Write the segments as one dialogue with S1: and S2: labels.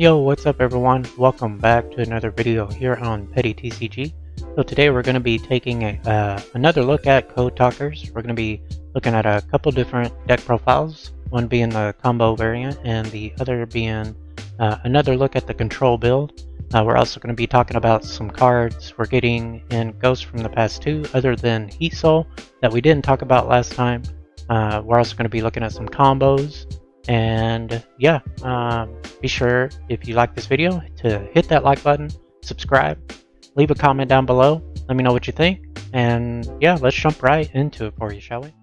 S1: Yo, what's up everyone? Welcome back to another video here on Petty TCG. So today we're going to be taking another look at Codetalkers. We're going to be looking at a couple different deck profiles, one being the combo variant and the other being another look at the control build. We're also going to be talking about some cards we're getting in Ghost from the past two, other than Heat Soul that we didn't talk about last time. We're also going to be looking at some combos. And yeah, be sure if you like this video to hit that like button, subscribe, leave a comment down below, let me know what you think, and yeah, let's jump right into it for you, shall we?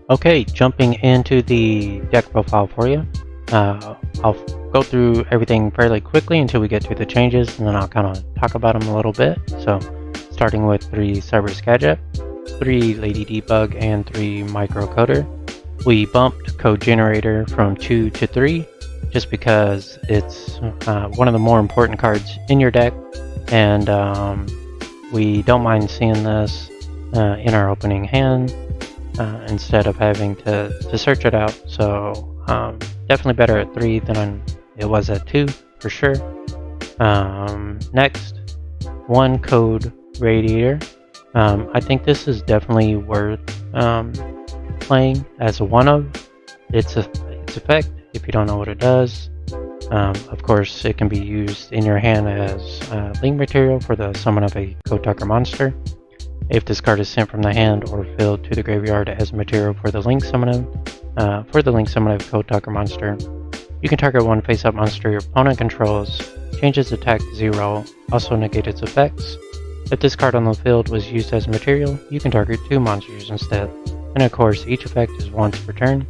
S1: Okay, jumping into the deck profile for you. I'll go through everything fairly quickly until we get to the changes, and then I'll kind of talk about them a little bit. So starting with 3 Cyber Gadget, 3 Lady Debug, and 3 Microcoder. We bumped Code Generator from 2 to 3 just because it's one of the more important cards in your deck, and we don't mind seeing this in our opening hand instead of having to search it out. So definitely better at 3 than it was at 2 for sure. Next, 1 Code Radiator. I think this is definitely worth playing as a one-of. Its effect, if you don't know what it does. Of course, it can be used in your hand as link material for the summon of a Codetalker monster. If this card is sent from the hand or filled to the graveyard as material for the link summon of Codetalker monster, you can target one face-up monster your opponent controls, change its attack to 0, also negate its effects. If this card on the field was used as material, you can target 2 monsters instead, and of course each effect is once per turn.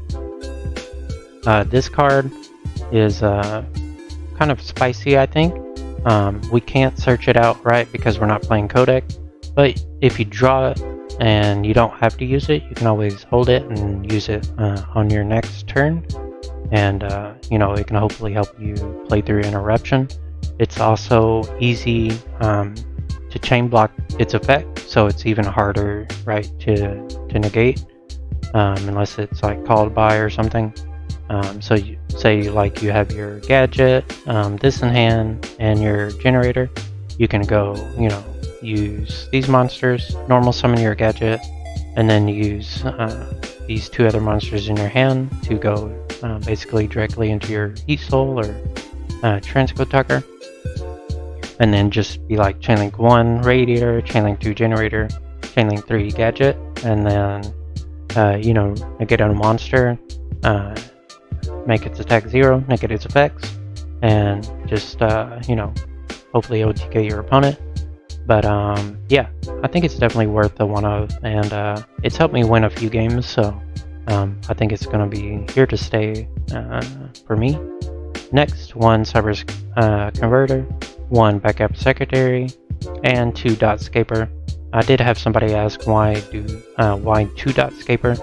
S1: This card is kind of spicy, I think. We can't search it out right because we're not playing Codec, but if you draw it and you don't have to use it, you can always hold it and use it on your next turn, and you know, it can hopefully help you play through Interruption. It's also easy to chain block its effect, so it's even harder, right, to negate unless it's like called by or something. So you say like you have your gadget, this in hand, and your generator, you can go, you know, use these monsters, normal summon your gadget, and then use these 2 other monsters in your hand to go basically directly into your Heat Soul or Codetalker, and then just be like chainlink 1 Radiator, chainlink 2 Generator, chainlink 3 Gadget, and then you know, negate a monster, make its attack 0, negate its effects, and just you know, hopefully OTK your opponent. But yeah, I think it's definitely worth the one-of, and it's helped me win a few games, so I think it's going to be here to stay for me. Next, 1 Cyber Converter, 1 Backup Secretary, and 2 Dot Scaper. I did have somebody ask why 2 Dot Scaper.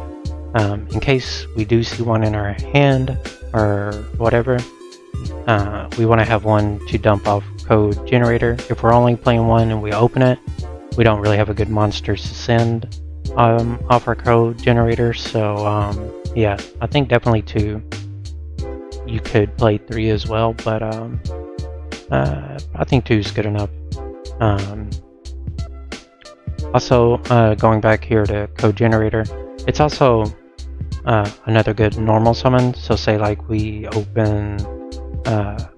S1: In case we do see one in our hand or whatever, we want to have one to dump off Code Generator. If we're only playing one and we open it, we don't really have a good monster to send off our Code Generator. So yeah, I think definitely 2. You could play 3 as well, but I think 2 is good enough. Also, going back here to Code Generator, it's also another good normal summon. So say like we open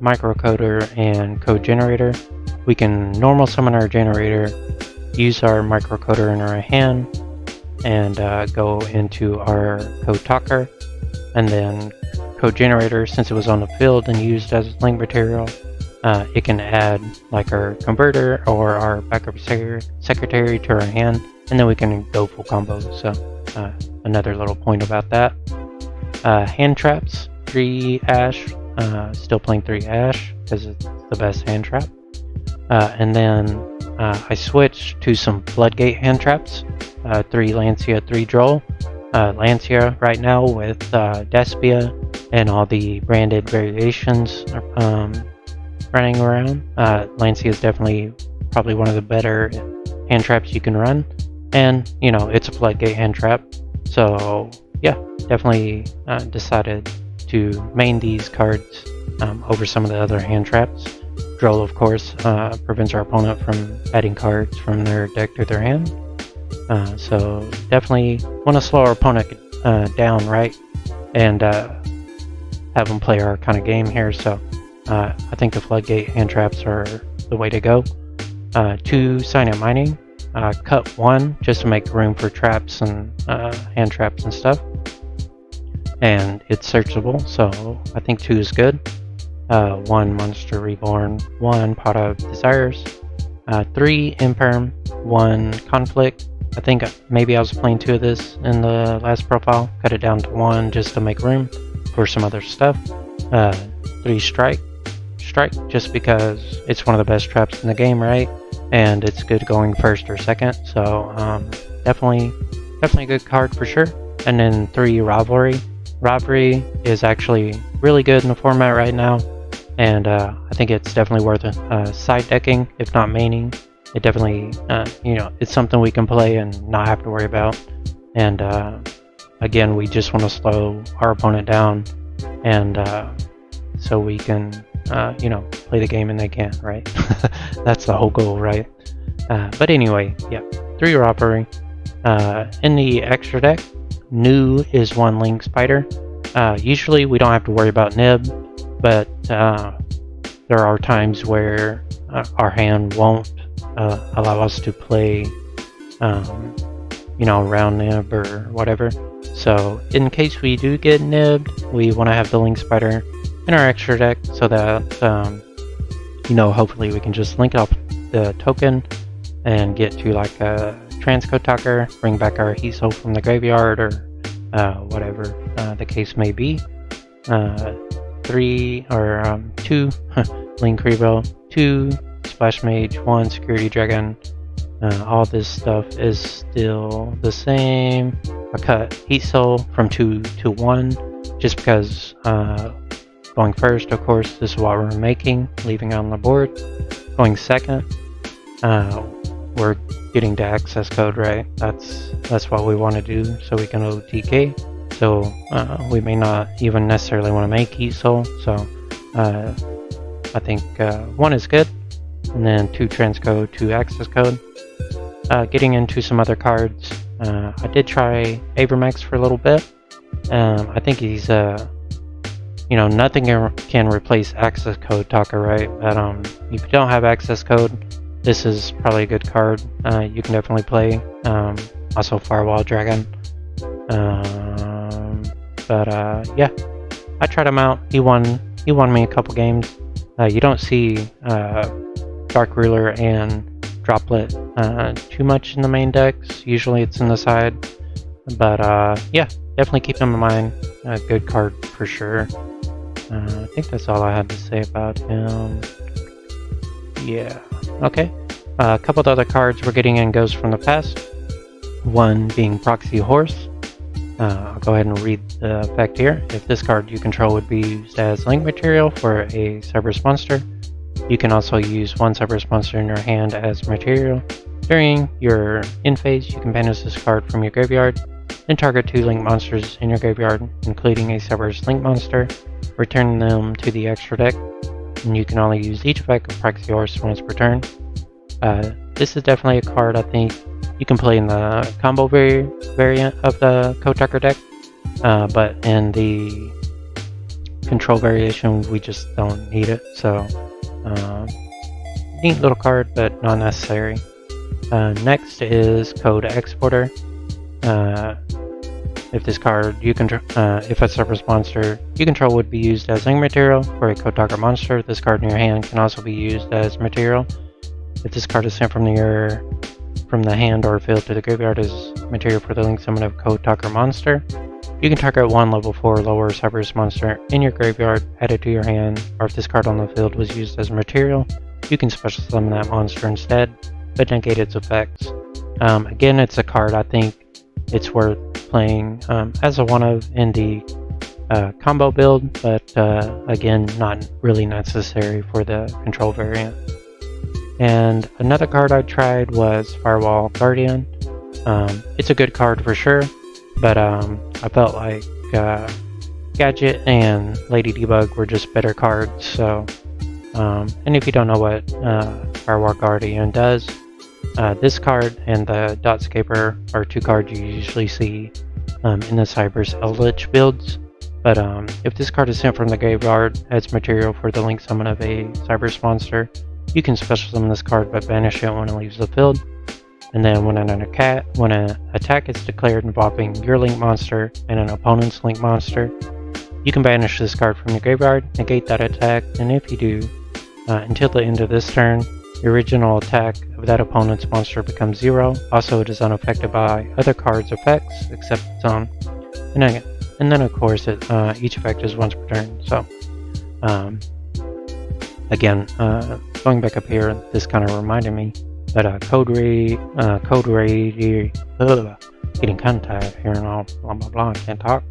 S1: Microcoder and Code Generator, we can normal summon our generator, use our Microcoder in our hand, and go into our Codetalker, and then Code Generator, since it was on the field and used as link material, it can add like our converter or our backup secretary to our hand, and then we can go full combo. So another little point about that. Hand traps, 3 Ash, still playing 3 Ash because it's the best hand trap. And then I switched to some Floodgate hand traps, 3 Lancia, 3 Droll. Lancia right now with Despia and all the branded variations running around. Lancia is definitely probably one of the better hand traps you can run. And, you know, it's a floodgate hand trap. So, yeah, definitely decided to main these cards over some of the other hand traps. Droll, of course, prevents our opponent from adding cards from their deck to their hand. So, definitely want to slow our opponent down, right? And have them play our kind of game here. So, I think the floodgate hand traps are the way to go. 2 Cyanide Mining. Cut 1 just to make room for traps and hand traps and stuff. And it's searchable, so I think 2 is good. 1 Monster Reborn, 1 Pot of Desires, 3 Imperm, 1 Conflict. I think maybe I was playing 2 of this in the last profile. Cut it down to 1 just to make room for some other stuff. 3 Strike just because it's one of the best traps in the game, right? And it's good going first or second, so definitely a good card for sure. And then 3 Rivalry. Rivalry is actually really good in the format right now, and I think it's definitely worth side decking, if not maining. It definitely, you know, it's something we can play and not have to worry about. And again, we just want to slow our opponent down, and so we can you know, play the game and they can, right? That's the whole goal, right? But anyway, yeah, 3 Robbery. In the extra deck, new is 1 Link Spider. Usually we don't have to worry about nib, but there are times where our hand won't allow us to play, you know, around nib or whatever. So in case we do get nibbed, we want to have the Link Spider in our extra deck so that you know, hopefully we can just link up the token and get to like a Codetalker, bring back our heat soul from the graveyard, or whatever the case may be. 3 or 2 Link Revo, 2 Splash Mage, 1 Security Dragon. All this stuff is still the same. I cut heat soul from 2 to 1 just because going first, of course, this is what we're making, leaving on the board. Going second, we're getting the access code, right? That's what we want to do, so we can OTK. So we may not even necessarily want to make heat soul. So I think 1 is good, and then 2 transcode, 2 access code. Getting into some other cards, I did try Abramax for a little bit. I think he's you know, nothing can replace access code Talker, right? But if you don't have access code, this is probably a good card. You can definitely play. Also Firewall Guardian. Yeah, I tried him out. He won me a couple games. You don't see Dark Ruler and Droplet too much in the main decks. Usually it's in the side. But yeah, definitely keep him in mind. A good card for sure. I think that's all I had to say about him. Yeah, okay. A couple of other cards we're getting in Ghosts from the Past. 1 being Proxy Horse. I'll go ahead and read the effect here. If this card you control would be used as link material for a Cerberus monster, you can also use 1 Cerberus monster in your hand as material. During your end phase, you can banish this card from your graveyard, then target 2 link monsters in your graveyard, including a Cerberus link monster. Return them to the extra deck, and you can only use each effect of Proxy Horse once per turn. This is definitely a card I think you can play in the combo variant of the Codetalker deck, but in the control variation we just don't need it. So neat little card, but not necessary. Next is Code Exporter. If this card if a Cerberus monster you control would be used as link material for a Codetalker monster, this card in your hand can also be used as material. If this card is sent from the hand or field to the graveyard as material for the link summon of Codetalker monster, you can target 1 level 4 lower Cerberus monster in your graveyard, add it to your hand, or if this card on the field was used as material, you can special summon that monster instead, but negate its effects. Again, it's a card I think it's worth playing as a one-of in the combo build, but again, not really necessary for the control variant. And another card I tried was Firewall Guardian. It's a good card for sure, but I felt like Gadget and Lady Debug were just better cards. So, and if you don't know what Firework Guardian does, this card and the Dotscaper are two cards you usually see in the Cyber's Eldritch builds. But if this card is sent from the graveyard as material for the link summon of a Cyber's monster, you can special summon this card but banish it when it leaves the field. And then when an attack is declared involving your link monster and an opponent's link monster, you can banish this card from your graveyard, negate that attack, and if you do, until the end of this turn, the original attack of that opponent's monster becomes 0. Also, it is unaffected by other cards' effects except its own. And then of course, each effect is once per turn. So, again, going back up here, this kind of reminded me that Getting kind of tired of hearing all blah blah blah. I can't talk.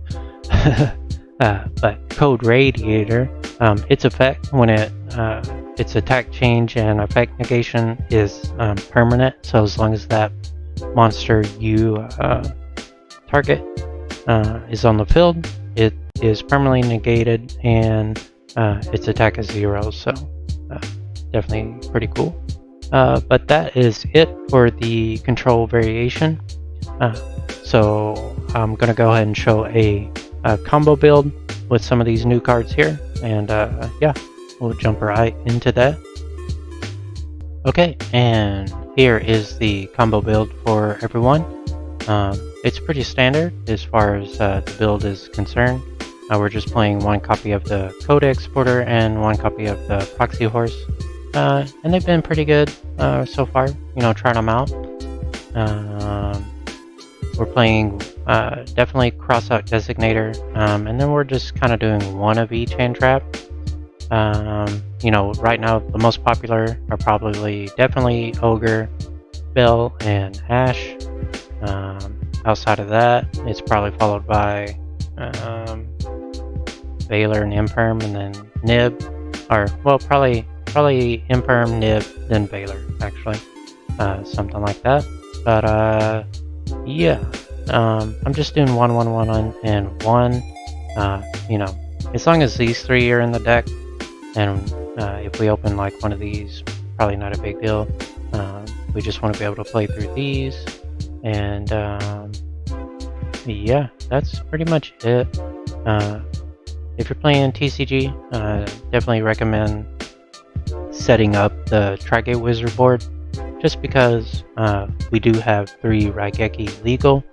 S1: But Code Radiator, its effect when its attack change and effect negation is permanent. So as long as that monster you target is on the field, it is permanently negated and its attack is 0. So definitely pretty cool. But that is it for the control variation. So I'm gonna go ahead and show a combo build with some of these new cards here, and yeah, we'll jump right into that. Okay, and here is the combo build for everyone. It's pretty standard as far as the build is concerned. We're just playing one copy of the code exporter and one copy of the Proxy Horse, and they've been pretty good so far, you know, trying them out. We're playing definitely Crossout Designator, and then we're just kind of doing one of each hand trap. You know, right now the most popular are definitely Ogre, Bell, and Ash. Outside of that, it's probably followed by Veiler and Imperm, and then Nib, or well, probably Imperm, Nib, then Veiler, actually, something like that. But yeah, I'm just doing 1, 1, 1, and 1. You know, as long as these 3 are in the deck, and if we open like one of these, probably not a big deal. We just want to be able to play through these, and yeah, that's pretty much it. If you're playing TCG, definitely recommend setting up the Trigate Wizard board, just because we do have 3 Raigeki legal,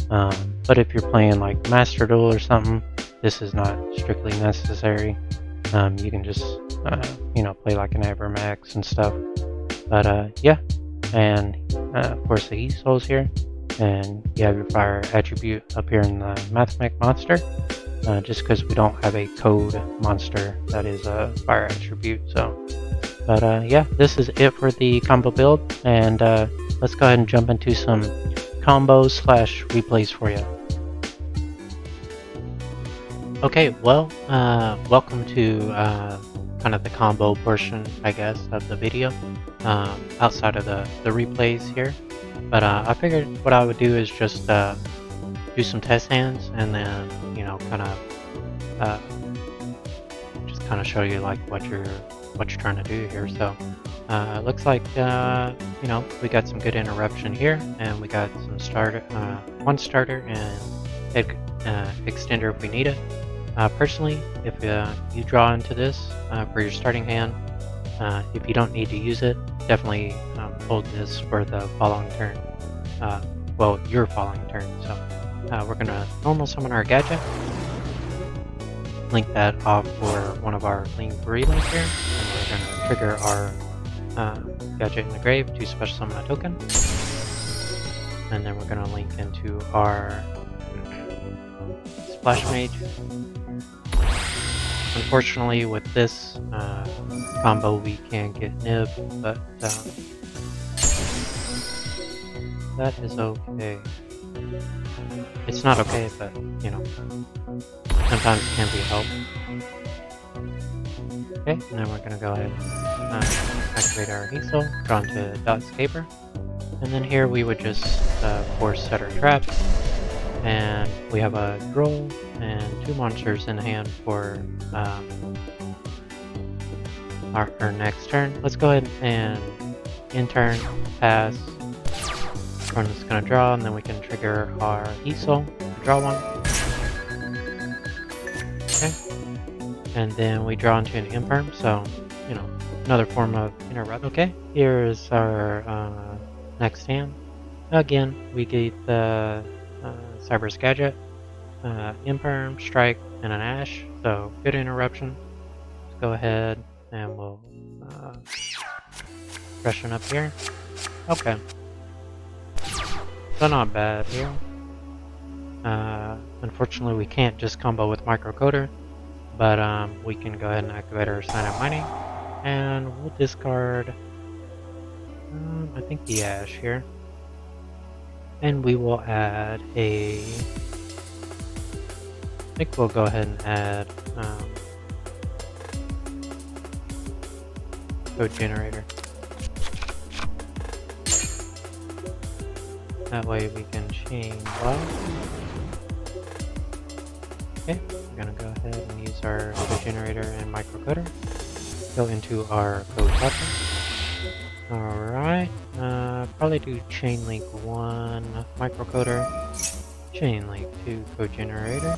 S1: but if you're playing like Master Duel or something, this is not strictly necessary. You can just you know, play like an Abermax and stuff. But yeah, and of course the E-Souls here, and you have your fire attribute up here in the Mathematic monster, just because we don't have a code monster that is a fire attribute. So, but yeah, this is it for the combo build, and let's go ahead and jump into some combos / replays for you. Okay, well, welcome to kind of the combo portion, I guess, of the video, outside of the replays here. But I figured what I would do is just do some test hands, and then, you know, kind of show you like what you're trying to do here. So it looks like you know, we got some good interruption here, and we got some one starter and extender if we need it. Personally, if you draw into this for your starting hand, if you don't need to use it, definitely hold this for the following turn. Well, your following turn. So we're gonna normal summon our Gadget, link that off for one of our link relink here, and we're gonna trigger our Gadget in the grave to special summon a token, and then we're gonna link into our Splash Mage. Unfortunately, with this combo, we can't get Nib, but that is okay. It's not okay, but, you know, sometimes it can be helped. Okay, and then we're gonna go ahead and activate our Heat Soul, draw into Dotscaper, and then here we would just force set our traps, and we have a droll and 2 monsters in hand for our next turn. Let's go ahead and in turn pass. We're just gonna draw, and then we can trigger our easel to draw one. Okay, and then we draw into an imperm, so you know, another form of interrupt. Okay, here is our next hand. Again, we get the Cyber's Gadget, imperm, strike, and an ash. So good interruption. Let's go ahead and we'll freshen up here. Okay. So not bad here. Unfortunately, we can't just combo with Microcoder, but we can go ahead and activate our Cyanide Mining, and we'll discard, I think the Ash here, and we will add a. I think we'll go ahead and add Code Generator. That way we can chain love. Okay, we're gonna go ahead and use our Code Generator and Microcoder. Go into our Codetalkers. Alright, probably do Chain Link 1 Microcoder, Chain Link 2 Code Generator.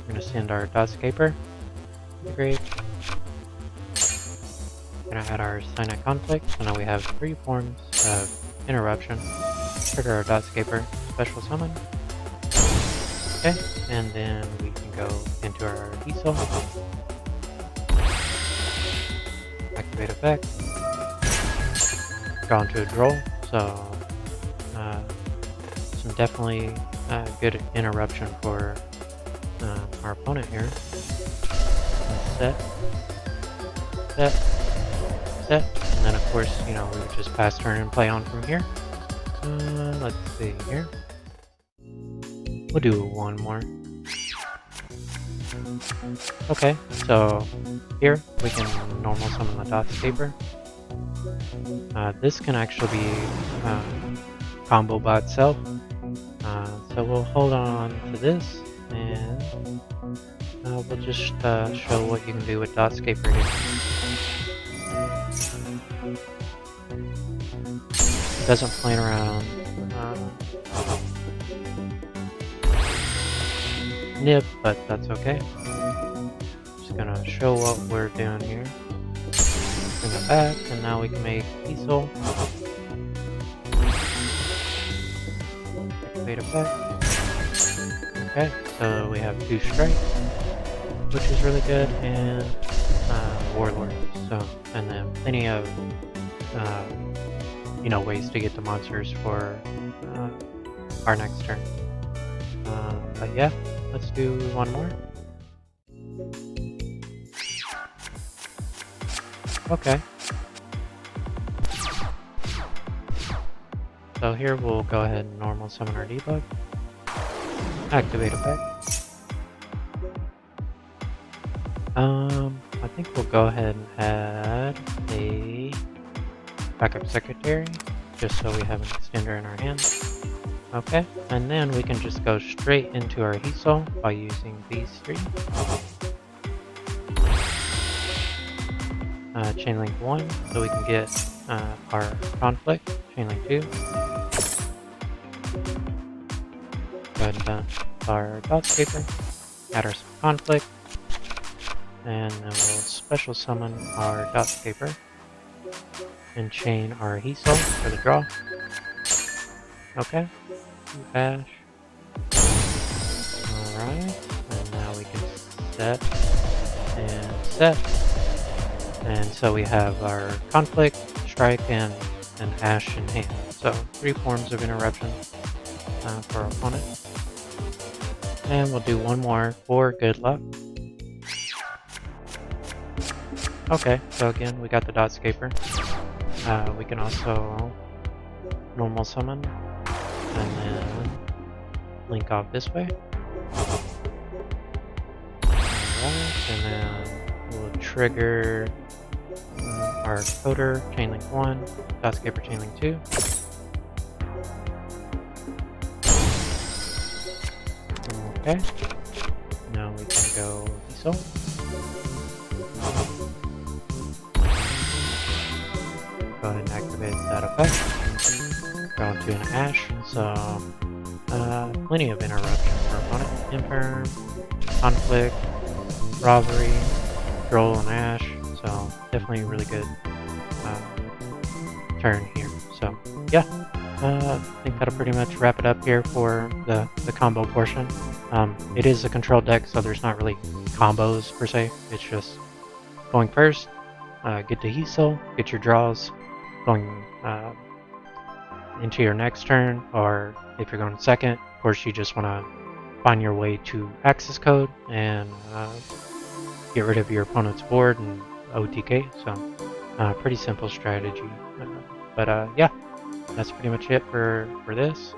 S1: We're gonna send our Dotscaper. Great. We're gonna add our Cyanide Conflict, so now we have 3 forms of interruption. Trigger our Dotscaper, special summon. Okay, and then we can go into our easel. Activate effect. Draw into a droll, so some definitely good interruption for our opponent here. Set, set, set, and then of course, you know, we would just pass turn and play on from here. Let's see here. We'll do one more. Okay, so here we can normal summon the Dotscaper. This can actually be combo by itself. So we'll hold on to this, and we'll just show what you can do with Dotscaper here. Doesn't play around nib, but that's okay. Just gonna show what we're doing here. Bring it back, and now we can make easel. Activate effect. Okay, so we have 2 strike, which is really good, and Warlord. So, and then plenty of you know, ways to get the monsters for our next turn. But yeah, let's do one more. Okay. So here we'll go ahead and normal summon our debug. Activate effect. I think we'll go ahead and add a backup secretary, just so we have an extender in our hand. Okay, and then we can just go straight into our easel by using these 3. Chain Link 1, so we can get our conflict. Chain Link 2. Go ahead and dump our Dotscaper. Add our conflict. And then we'll special summon our Dotscaper. And chain our easel for the draw. Okay. Ash. Alright. And now we can set and set. And so we have our conflict, strike, and an ash in hand. So 3 forms of interruption for our opponent. And we'll do one more for good luck. Okay, so again, we got the Dotscaper. We can also normal summon and then link off this way. Alright, and then we'll trigger our coder, Chain Link 1, Dotscaper Chain Link 2. Okay. Now we can go diesel. Go ahead and activate that effect. Go into an ash. So plenty of interruptions for opponent. Infirm, conflict, robbery, troll, and ash. So definitely a really good turn here. So yeah, I think that'll pretty much wrap it up here for the combo portion. It is a control deck, so there's not really combos per se. It's just going first, get to Heasel, get your draws, going into your next turn, or if you're going second, of course you just want to find your way to access code and get rid of your opponent's board and OTK. So pretty simple strategy. But yeah, that's pretty much it for this.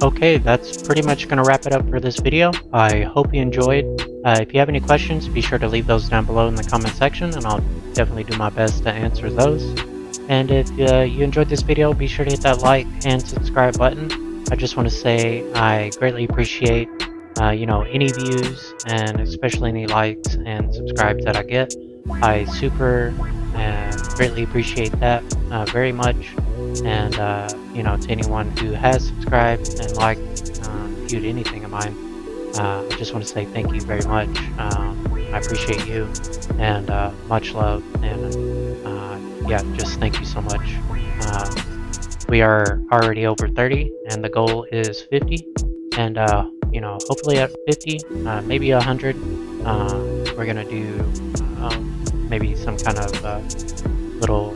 S1: Okay, that's pretty much going to wrap it up for this video. I hope you enjoyed. If you have any questions, be sure to leave those down below in the comment section, and I'll definitely do my best to answer those. And if you enjoyed this video, be sure to hit that like and subscribe button. I just want to say I greatly appreciate any views, and especially any likes and subscribes that I get. I super greatly appreciate that very much. And to anyone who has subscribed and liked, viewed anything of mine, I just want to say thank you very much. I appreciate you, and much love, and yeah, just thank you so much. We are already over 30, and the goal is 50, and hopefully at 50, maybe 100, we're gonna do maybe some kind of little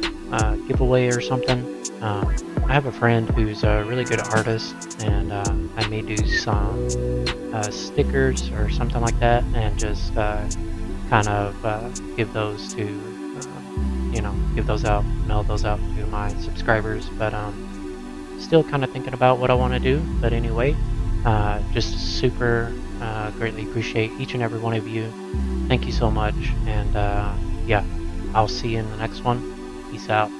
S1: giveaway or something. I have a friend who's a really good artist, and I may do some stickers or something like that, and just kind of give those to, give those out, mail those out to my subscribers. But still kind of thinking about what I want to do. But anyway, just super greatly appreciate each and every one of you. Thank you so much, and yeah, I'll see you in the next one. Peace out.